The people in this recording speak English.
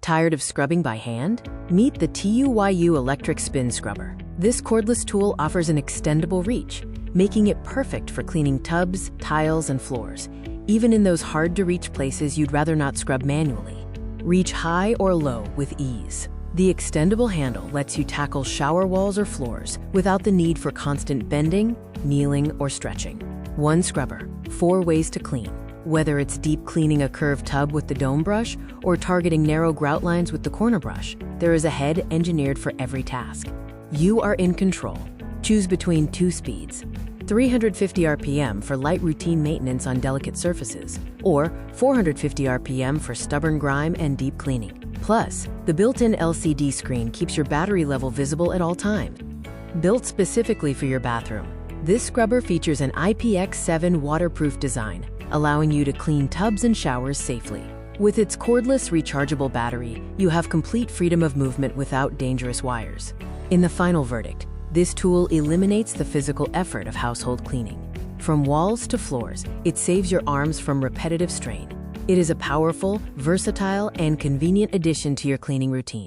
Tired of scrubbing by hand? Meet the TUYU Electric Spin Scrubber. This cordless tool offers an extendable reach, making it perfect for cleaning tubs, tiles, and floors, even in those hard-to-reach places you'd rather not scrub manually. Reach high or low with ease. The extendable handle lets you tackle shower walls or floors without the need for constant bending, kneeling, or stretching. One scrubber, 4 ways to clean. Whether it's deep cleaning a curved tub with the dome brush or targeting narrow grout lines with the corner brush, there is a head engineered for every task. You are in control. Choose between 2 speeds, 350 RPM for light routine maintenance on delicate surfaces, or 450 RPM for stubborn grime and deep cleaning. Plus, the built-in LCD screen keeps your battery level visible at all times. Built specifically for your bathroom, this scrubber features an IPX7 waterproof design, allowing you to clean tubs and showers safely. With its cordless rechargeable battery, you have complete freedom of movement without dangerous wires. In the final verdict, this tool eliminates the physical effort of household cleaning. From walls to floors, it saves your arms from repetitive strain. It is a powerful, versatile, and convenient addition to your cleaning routine.